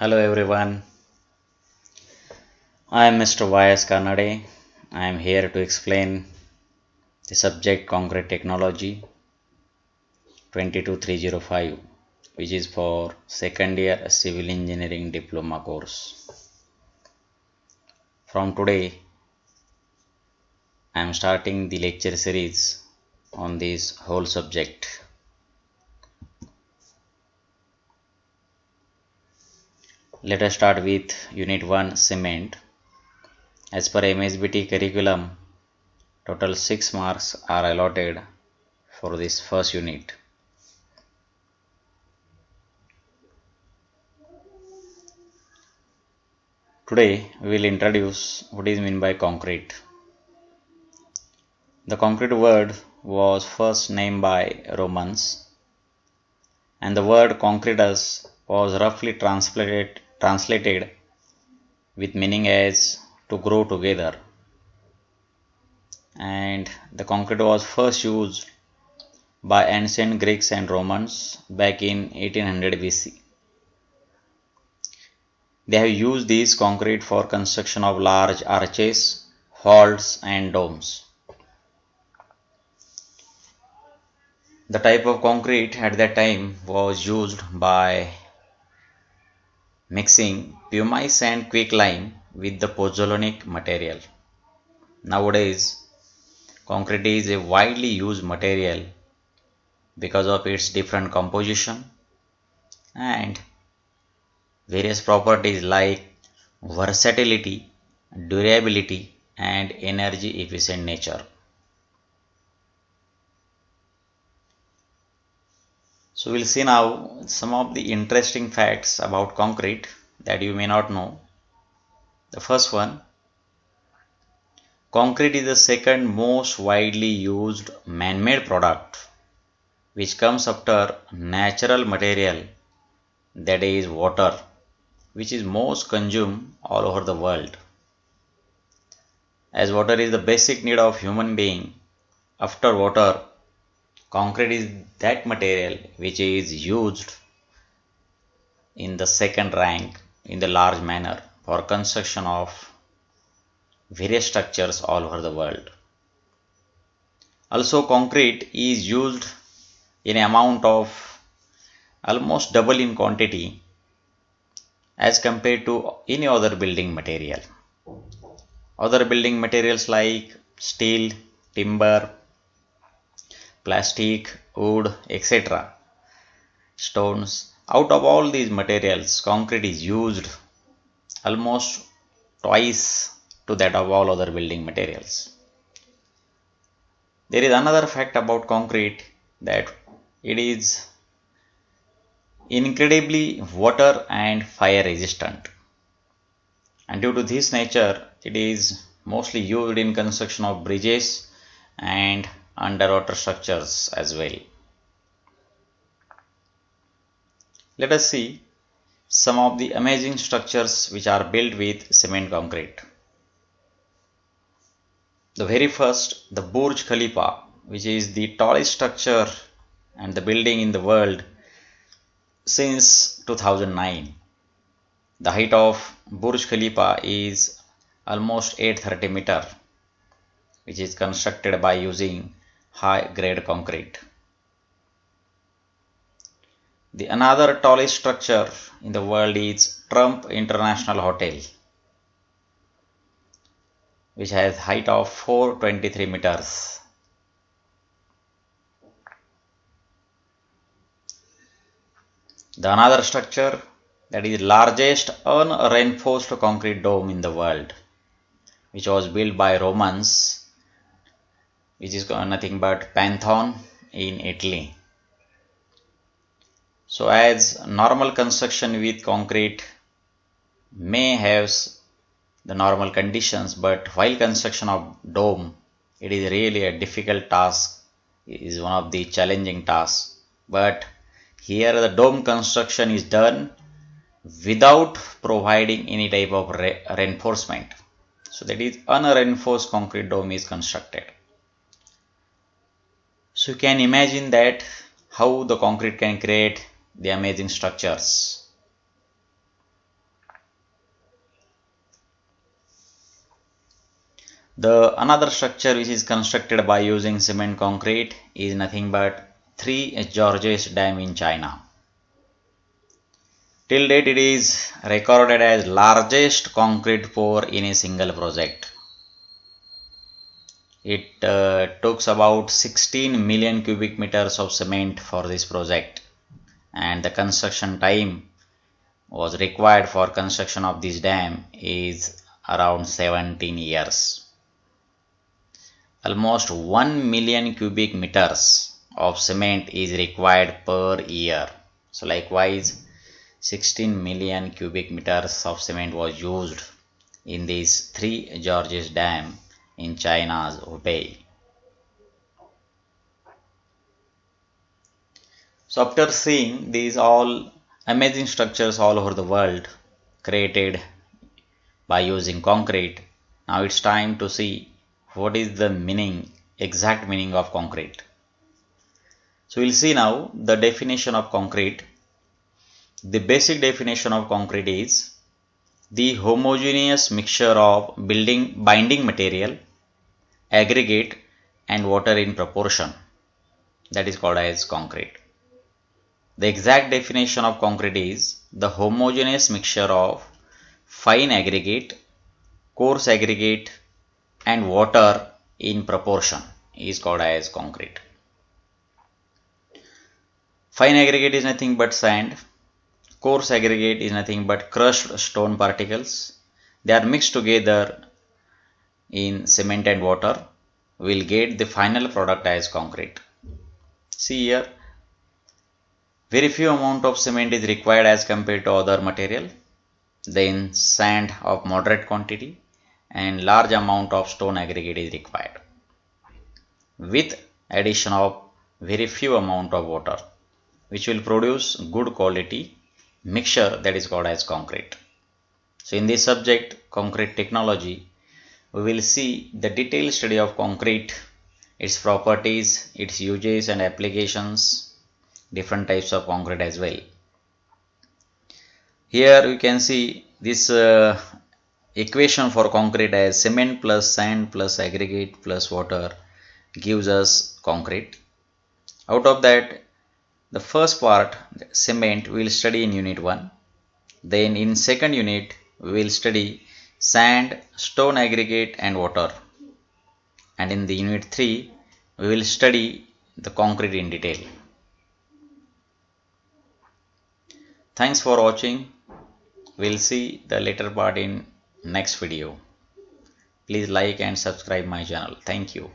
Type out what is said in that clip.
Hello everyone, I am Mr. Y.S. Kanade. I am here to explain the subject Concrete Technology 22305, which is for second year Civil Engineering Diploma course. From today, I am starting the lecture series on this whole subject. Let us start with Unit 1 Cement. As per MSBT curriculum, total 6 marks are allotted for this first unit. Today we will introduce what is meant by concrete. The concrete word was first named by Romans, and the word concretus was roughly translated with meaning as to grow together. And the concrete was first used by ancient Greeks and Romans back in 1800 BC. They have used this concrete for construction of large arches, halls and domes. The type of concrete at that time was used by mixing pumice and quicklime with the pozzolanic material. Nowadays, concrete is a widely used material because of its different composition and various properties like versatility, durability, and energy efficient nature. So we'll see now some of the interesting facts about concrete that you may not know. The first one, concrete is the second most widely used man-made product, which comes after natural material, that is water, which is most consumed all over the world. As water is the basic need of human being, after water, concrete is that material which is used in the second rank in the large manner for construction of various structures all over the world. Also, concrete is used in an amount of almost double in quantity as compared to any other building material. Other building materials like steel, timber, plastic, wood, etc., stones. Out of all these materials, concrete is used almost twice to that of all other building materials. There is another fact about concrete that it is incredibly water and fire resistant, and due to this nature it is mostly used in construction of bridges and underwater structures as well. Let us see some of the amazing structures which are built with cement concrete. The very first, the Burj Khalifa, which is the tallest structure and the building in the world since 2009. The height of Burj Khalifa is almost 830 meter, which is constructed by using high grade concrete. The another tallest structure in the world is Trump International Hotel, which has height of 423 meters. The another structure that is largest unreinforced concrete dome in the world, which was built by Romans, which is nothing but Pantheon in Italy. So as normal construction with concrete may have the normal conditions, but while construction of dome, it is really a difficult task, it is one of the challenging tasks. But here the dome construction is done without providing any type of reinforcement. So that is unreinforced concrete dome is constructed. So you can imagine that how the concrete can create the amazing structures. The another structure which is constructed by using cement concrete is nothing but Three Gorges Dam in China. Till date it is recorded as largest concrete pour in a single project. It took about 16 million cubic meters of cement for this project, and the construction time was required for construction of this dam is around 17 years. Almost 1 million cubic meters of cement is required per year. So likewise 16 million cubic meters of cement was used in this Three Gorges Dam in China's Hubei. So after seeing these all amazing structures all over the world created by using concrete, now it's time to see what is the exact meaning of concrete. So we'll see now the definition of concrete. The basic definition of concrete is the homogeneous mixture of binding material, aggregate and water in proportion. That is called as concrete. The exact definition of concrete is the homogeneous mixture of fine aggregate, coarse aggregate and water in proportion is called as concrete. Fine aggregate is nothing but sand. Coarse aggregate is nothing but crushed stone particles. They are mixed together in cement and water. We will get the final product as concrete. See here, very few amount of cement is required as compared to other material. Then sand of moderate quantity and large amount of stone aggregate is required, with addition of very few amount of water, which will produce good quality mixture that is called as concrete. So in this subject, concrete technology, we will see the detailed study of concrete, its properties, its uses and applications, different types of concrete as well. Here we can see this equation for concrete as cement plus sand plus aggregate plus water gives us concrete. Out of that, the first part, cement, we will study in unit 1. Then in second unit, we will study sand, stone aggregate and water. And in the unit 3, we will study the concrete in detail. Thanks for watching. We'll see the later part in next video. Please like and subscribe my channel. Thank you.